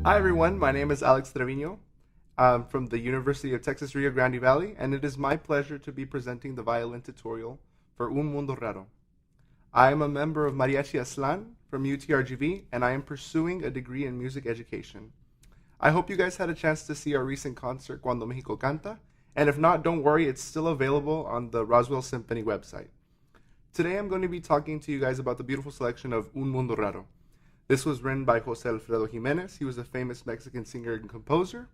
Hi everyone, my name is Alex Trevino. I'm from the University of Texas Rio Grande Valley, and it is my pleasure to be presenting the violin tutorial for Un Mundo Raro. I am a member of Mariachi Aslan from UTRGV, and I am pursuing a degree in music education. I hope you guys had a chance to see our recent concert, Cuando Mexico Canta, and if not, don't worry, it's still available on the Roswell Symphony website. Today I'm going to be talking to you guys about the beautiful selection of Un Mundo Raro. This was written by Jose Alfredo Jimenez. He was a famous Mexican singer and composer.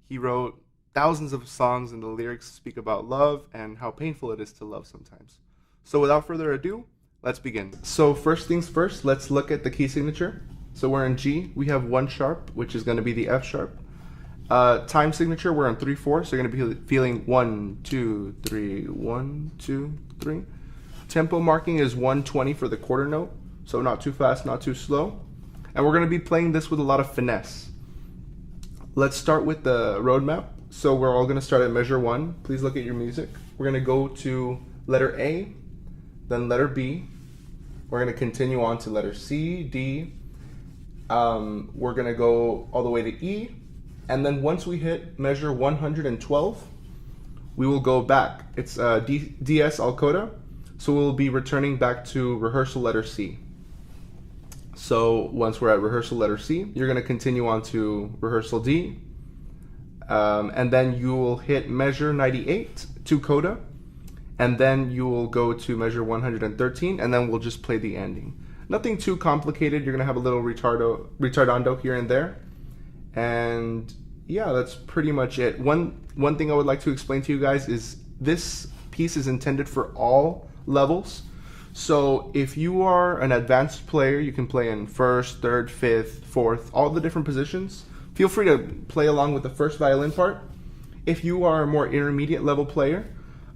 He wrote thousands of songs, and the lyrics speak about love and how painful it is to love sometimes. So without further ado, let's begin. So first things first, let's look at the key signature. So we're in G. We have 1 sharp, which is going to be the F sharp. Time signature, we're on 3/4, so you're going to be feeling 1, 2, 3, 1, 2, 3. Tempo marking is 120 for the quarter note. So not too fast, not too slow. And we're going to be playing this with a lot of finesse. Let's start with the roadmap. So we're all going to start at measure 1. Please look at your music. We're going to go to letter A, then letter B. We're going to continue on to letter C, D. We're going to go all the way to E. And then once we hit measure 112, we will go back. It's DS al coda. So we'll be returning back to rehearsal letter C. So once we're at rehearsal letter C, you're going to continue on to rehearsal D. And then you will hit measure 98 to coda. And then you will go to measure 113, and then we'll just play the ending. Nothing too complicated. You're going to have a little retardando here and there. And yeah, that's pretty much it. One thing I would like to explain to you guys is this piece is intended for all levels. So if you are an advanced player, you can play in 1st, 3rd, 5th, 4th, all the different positions. Feel free to play along with the first violin part. If you are a more intermediate level player,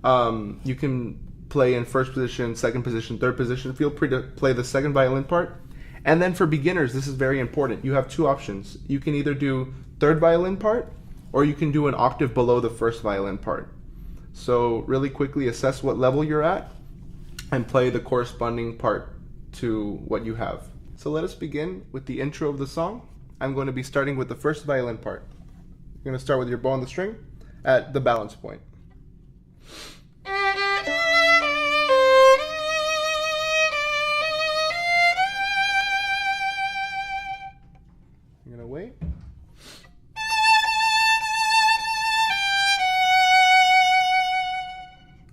you can play in 1st position, 2nd position, 3rd position. Feel free to play the 2nd violin part. And then for beginners, this is very important. You have 2 options. You can either do 3rd violin part, or you can do an octave below the 1st violin part. So really quickly assess what level you're at and play the corresponding part to what you have. So let us begin with the intro of the song. I'm going to be starting with the 1st violin part. You're going to start with your bow on the string at the balance point. You're going to wait.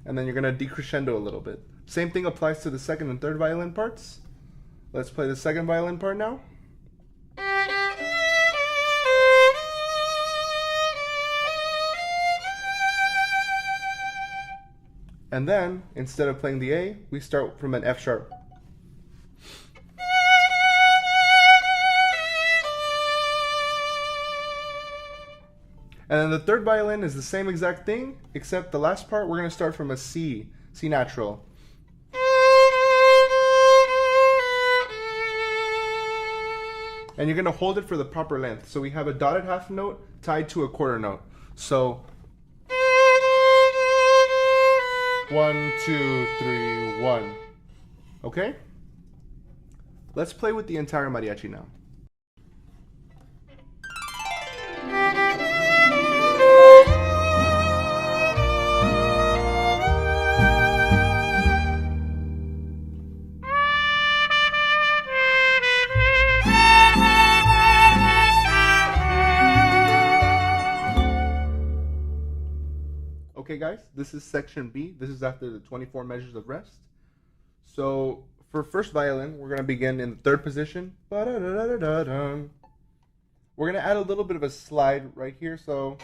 And then you're going to decrescendo a little bit. Same thing applies to the 2nd and 3rd violin parts. Let's play the 2nd violin part now. And then, instead of playing the A, we start from an F sharp. And then the 3rd violin is the same exact thing, except the last part we're going to start from a C natural. And you're going to hold it for the proper length. So we have a dotted half note tied to a quarter note. So 1, 2, 3, 1. Okay? Let's play with the entire mariachi now. Okay guys, this is section B. This is after the 24 measures of rest. So for 1st violin, we're going to begin in the 3rd position. We're going to add a little bit of a slide right here. So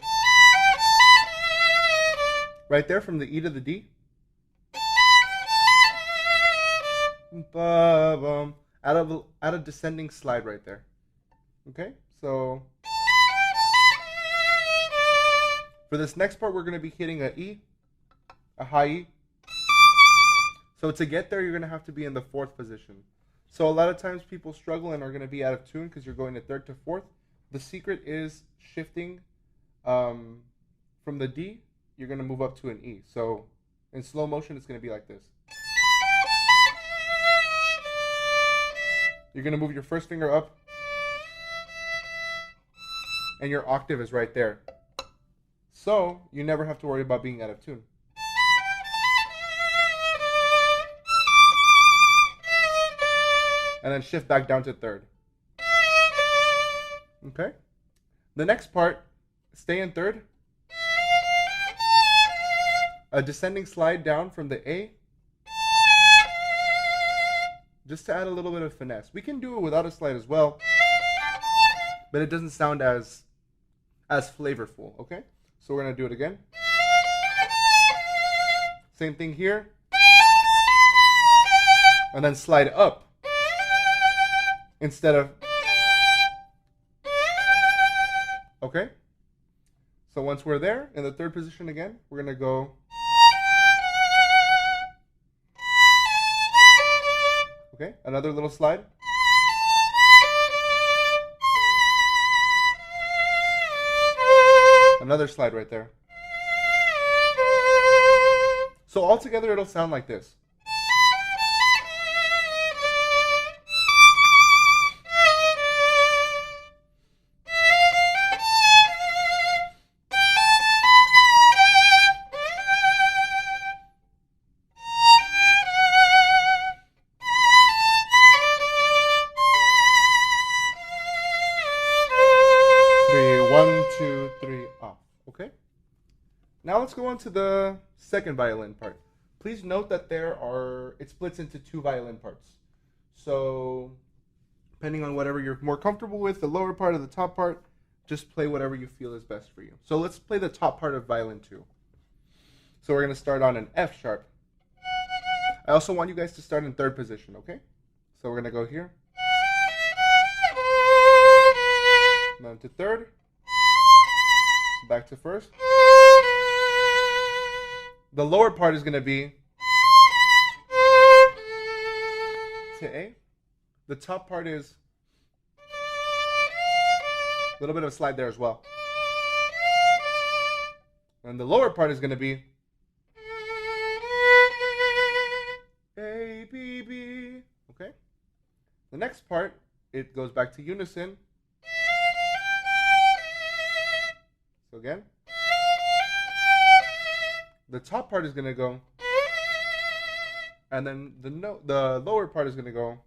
right there from the E to the D. Add a descending slide right there. Okay, so for this next part, we're going to be hitting a E, a high E. So to get there, you're going to have to be in the 4th position. So a lot of times people struggle and are going to be out of tune because you're going to 3rd to 4th. The secret is shifting from the D, you're going to move up to an E. So in slow motion, it's going to be like this. You're going to move your first finger up, and your octave is right there. So you never have to worry about being out of tune. And then shift back down to third. Okay? The next part, stay in third. A descending slide down from the A, just to add a little bit of finesse. We can do it without a slide as well, but it doesn't sound as flavorful, okay? So we're gonna do it again. Same thing here. And then slide up instead of, okay? So once we're there, in the third position again, we're gonna go. Okay, another little slide. Another slide right there. So all together it'll sound like this. One, two, three, off. Okay? Now let's go on to the second violin part. Please note that it splits into two violin parts. So, depending on whatever you're more comfortable with, the lower part or the top part, just play whatever you feel is best for you. So let's play the top part of violin 2. So we're going to start on an F sharp. I also want you guys to start in third position, okay? So we're going to go here. Down to third. Back to first. The lower part is going to be to A. The top part is a little bit of a slide there as well. And the lower part is going to be A, B, B. Okay? The next part, it goes back to unison. So again, the top part is going to go, and then the lower part is going to go.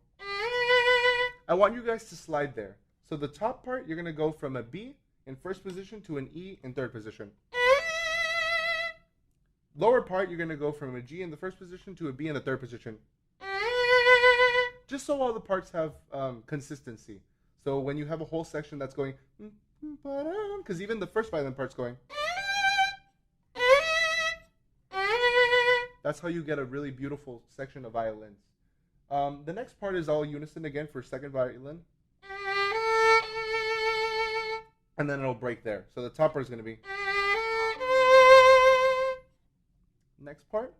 I want you guys to slide there. So the top part, you're going to go from a B in first position to an E in third position. Lower part, you're going to go from a G in the first position to a B in the third position. Just so all the parts have consistency. So when you have a whole section that's going, because even the first violin part's going. That's how you get a really beautiful section of violins. The next part is all unison again for second violin. And then it'll break there. So the top part is going to be. Next part.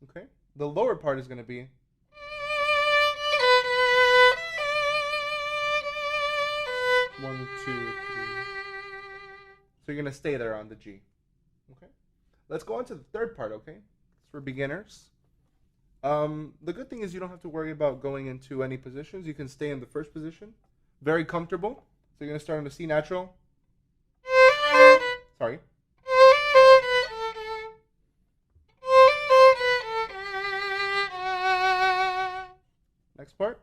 Okay. The lower part is going to be. One, two, three. So you're going to stay there on the G. Okay. Let's go on to the third part, okay? It's for beginners. The good thing is you don't have to worry about going into any positions. You can stay in the first position. Very comfortable. So you're going to start on the C natural. Sorry. Next part.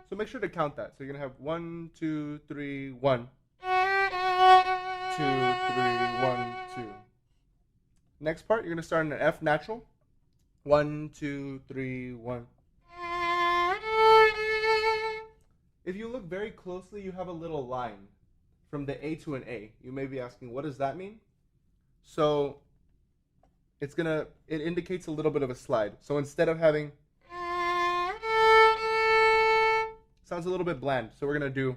So make sure to count that. So you're going to have 1, 2, 3, 1. 2, 3, 1, 2. Next part, you're going to start in an F natural. 1, 2, 3, 1. If you look very closely, you have a little line from the A to an A. You may be asking, what does that mean? So it indicates a little bit of a slide. So instead of having, sounds a little bit bland. So we're going to do,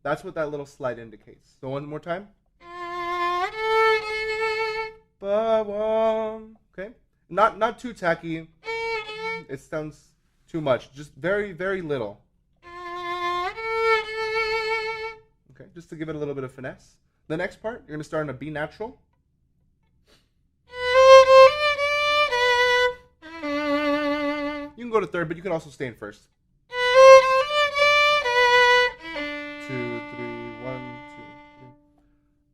that's what that little slide indicates. So one more time. Okay, not too tacky. It sounds too much. Just very, very little. Okay, just to give it a little bit of finesse. The next part, you're going to start on a B natural. You can go to third, but you can also stay in first. 2, 3, 1,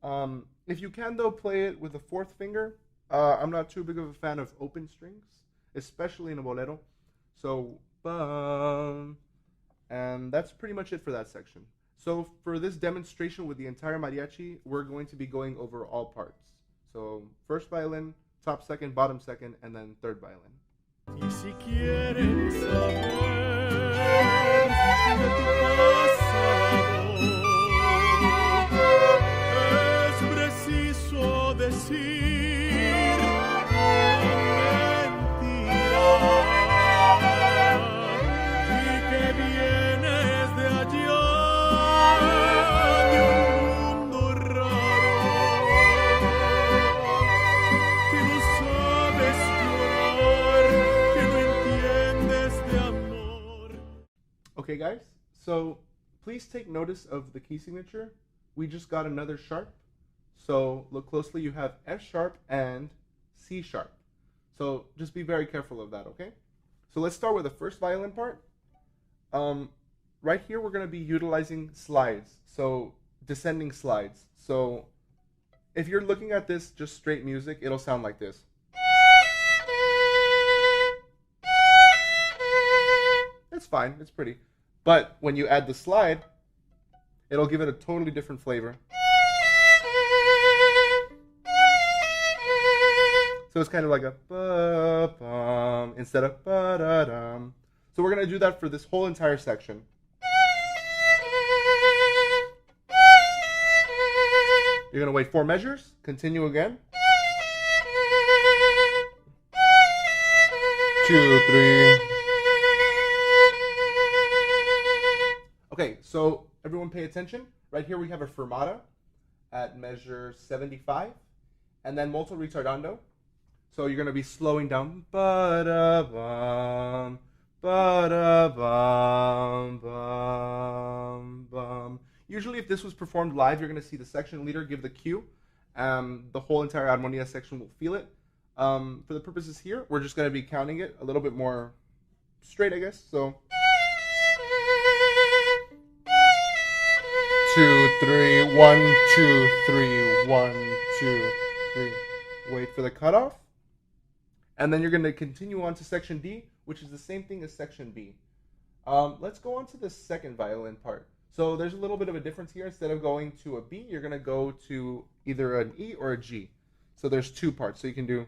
2, 3. If you can, though, play it with the fourth finger. I'm not too big of a fan of open strings, especially in a bolero. So, and that's pretty much it for that section. So for this demonstration with the entire mariachi, we're going to be going over all parts. So first violin, top second, bottom second, and then third violin. Y si quieren saber de tu pasado, es preciso decir mentira y que vienes de allá, de un mundo raro, que no sabes llorar, que no entiendes de amor. Okay, guys, so please take notice of the key signature. We just got another sharp. So look closely, you have F sharp and C sharp. So just be very careful of that, okay? So let's start with the first violin part. Right here, we're going to be utilizing slides, so descending slides. So if you're looking at this just straight music, it'll sound like this. It's fine, it's pretty. But when you add the slide, it'll give it a totally different flavor. So it's kind of like a ba-bum instead of ba-da-dum. So we're going to do that for this whole entire section. You're going to wait 4 measures, continue again. 2, 3. Okay, so everyone pay attention. Right here we have a fermata at measure 75, and then molto ritardando. So you're going to be slowing down. Ba-da-bum, ba-da-bum, bum, bum. Usually if this was performed live, you're going to see the section leader give the cue. The whole entire armonia section will feel it. For the purposes here, we're just going to be counting it a little bit more straight, I guess. So 2, 3, 1, 2, 3, 1, 2, 3. Wait for the cutoff. And then you're going to continue on to section D, which is the same thing as section B. Let's go on to the second violin part. So there's a little bit of a difference here. Instead of going to a B, you're going to go to either an E or a G. So there's 2 parts. So you can do.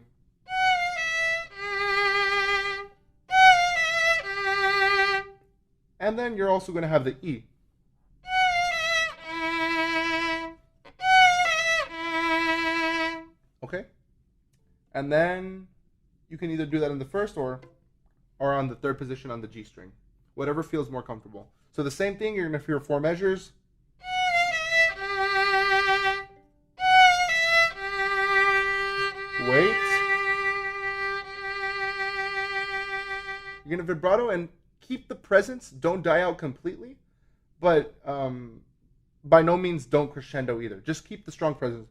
And then you're also going to have the E. Okay? And then you can either do that in the first or on the third position on the G string. Whatever feels more comfortable. So the same thing, you're going to hear 4 measures. Wait. You're going to vibrato and keep the presence. Don't die out completely. But by no means don't crescendo either. Just keep the strong presence.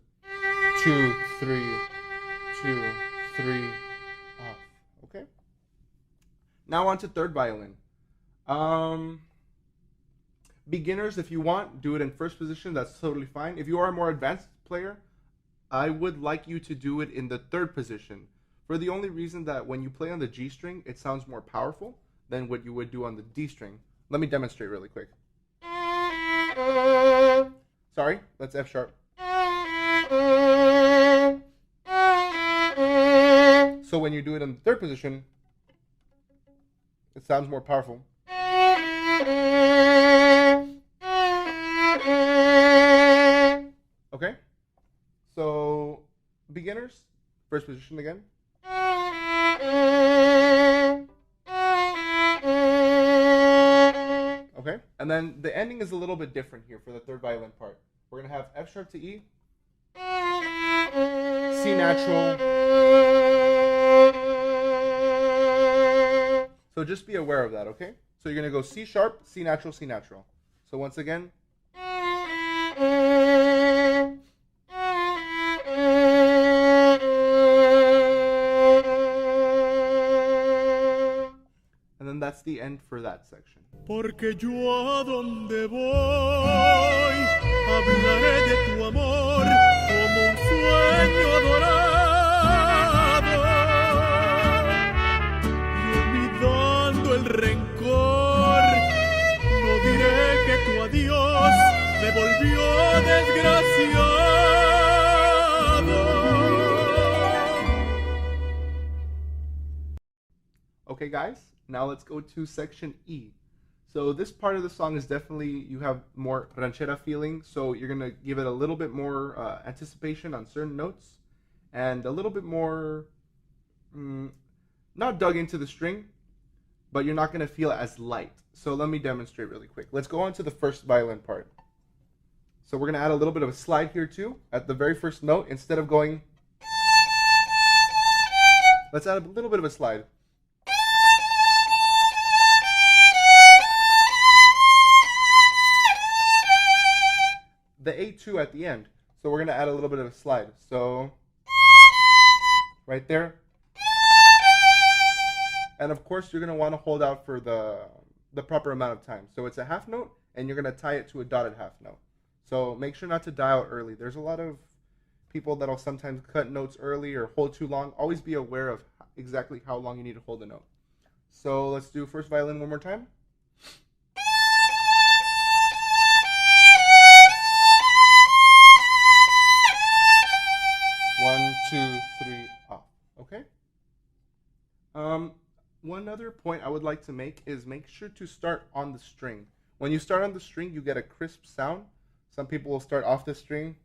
2, 3, 2, 3, off. Okay? Now on to third violin. Beginners, if you want, do it in first position. That's totally fine. If you are a more advanced player, I would like you to do it in the third position. For the only reason that when you play on the G string, it sounds more powerful than what you would do on the D string. Let me demonstrate really quick. Sorry, that's F sharp. So when you do it in the third position, it sounds more powerful. Okay? So, beginners, first position again. Okay? And then the ending is a little bit different here for the third violin part. We're going to have F sharp to E, C natural. So just be aware of that, okay? So you're going to go C sharp, C natural, C natural. So once again. then that's the end for that section. Porque yo a donde voy hablaré de tu amor como un sueño dorado y olvidando el rencor no diré que tu adiós me volvió desgraciado. Okay, guys, now let's go to section E. So this part of the song is definitely, you have more ranchera feeling, so you're going to give it a little bit more anticipation on certain notes, and a little bit more, not dug into the string, but you're not going to feel it as light. So let me demonstrate really quick. Let's go on to the first violin part. So we're going to add a little bit of a slide here too, at the very first note, instead of going, let's add a little bit of a slide. The A2 at the end. So we're going to add a little bit of a slide. So right there. And of course you're going to want to hold out for the proper amount of time. So it's a half note and you're going to tie it to a dotted half note. So make sure not to die out early. There's a lot of people that'll sometimes cut notes early or hold too long. Always be aware of exactly how long you need to hold a note. So let's do first violin one more time. One, two, three, off. Okay? One other point I would like to make is make sure to start on the string. When you start on the string, you get a crisp sound. Some people will start off the string.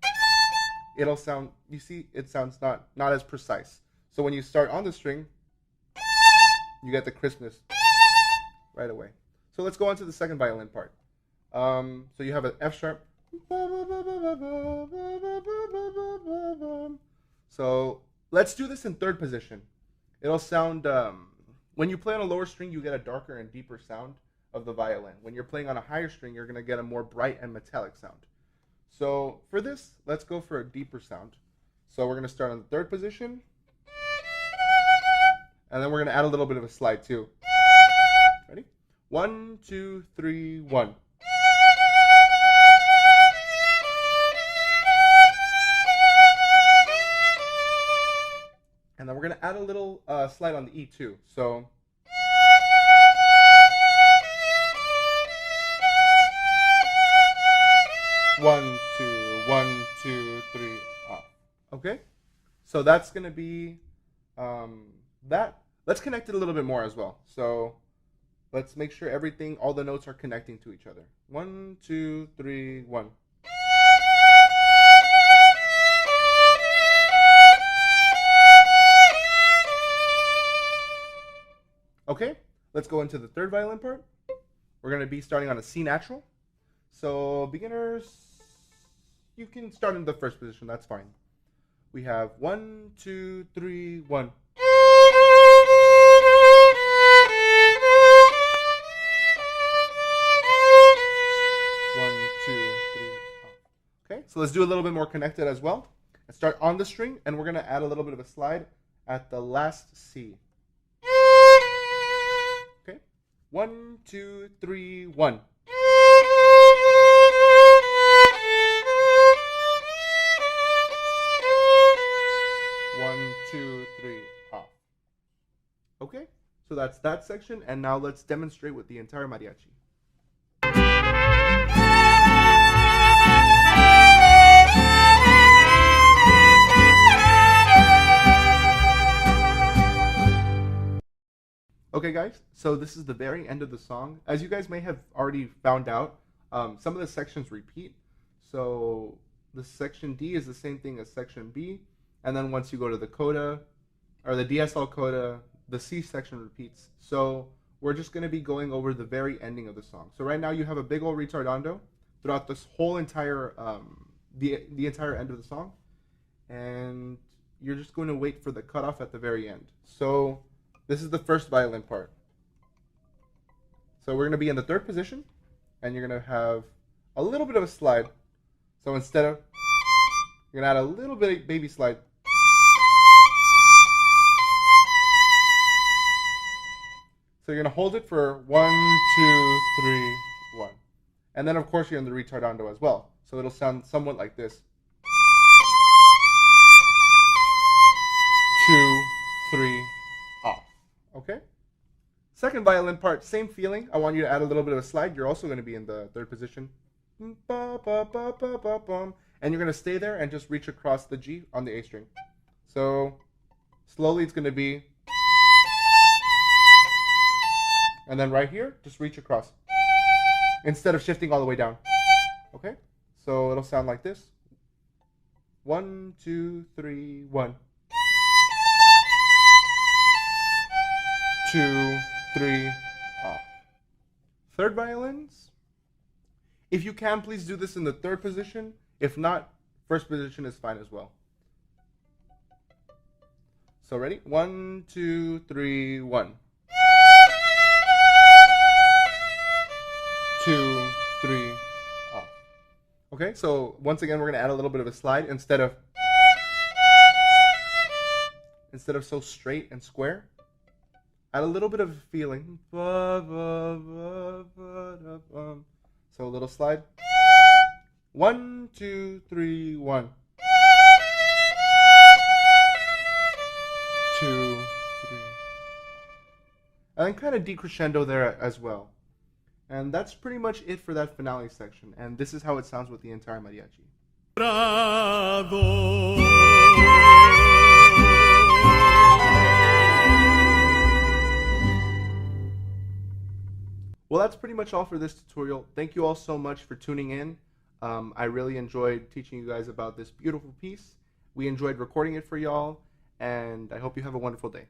It'll sound, you see, it sounds not as precise. So when you start on the string, you get the crispness right away. So let's go on to the second violin part. So you have an F sharp. So let's do this in third position. It'll sound, when you play on a lower string, you get a darker and deeper sound of the violin. When you're playing on a higher string, you're going to get a more bright and metallic sound. So for this, let's go for a deeper sound. So we're going to start on the third position. And then we're going to add a little bit of a slide too. Ready? 1, 2, 3, 1. And then we're going to add a little slide on the E too. So one, two, three, off. Okay? So that's going to be that. Let's connect it a little bit more as well. So let's make sure everything, all the notes are connecting to each other. 1, 2, 3, 1. Okay, let's go into the third violin part. We're going to be starting on a C natural. So beginners, you can start in the first position, that's fine. We have 1, 2, 3, 1. 1, 2, 3, off. Okay, so let's do a little bit more connected as well. Let's start on the string, and we're going to add a little bit of a slide at the last C. Okay, 1, 2, 3, 1. 1, 2, 3, off. Okay, so that's that section, and now let's demonstrate with the entire mariachi. Okay guys, so this is the very end of the song. As you guys may have already found out, some of the sections repeat. So the section D is the same thing as section B, and then once you go to the coda, or the DSL coda, the C section repeats. So we're just going to be going over the very ending of the song. So right now you have a big old retardando throughout this whole entire, the entire end of the song, and you're just going to wait for the cutoff at the very end. So this is the first violin part. So we're going to be in the third position, and you're going to have a little bit of a slide. So instead of, you're going to add a little bit of baby slide. So you're going to hold it for 1, 2, 3, 1. And then, of course, you're in the retardando as well. So it'll sound somewhat like this. 2, 3, off. Okay? Second violin part, same feeling. I want you to add a little bit of a slide. You're also going to be in the third position. And you're going to stay there and just reach across the G on the A string. So slowly it's going to be. And then right here, just reach across. Instead of shifting all the way down. Okay? So it'll sound like this. 1, 2, 3, 1. 2, 3, off. Third violins. If you can, please do this in the third position. If not, first position is fine as well. So ready? 1, 2, 3, 1. 2, 3, off. Okay, so once again, we're going to add a little bit of a slide instead of so straight and square. Add a little bit of a feeling. So a little slide. 1, 2, 3, 1. 2, 3. And then kind of decrescendo there as well. And that's pretty much it for that finale section. And this is how it sounds with the entire mariachi. Well, that's pretty much all for this tutorial. Thank you all so much for tuning in. I really enjoyed teaching you guys about this beautiful piece. We enjoyed recording it for y'all, and I hope you have a wonderful day.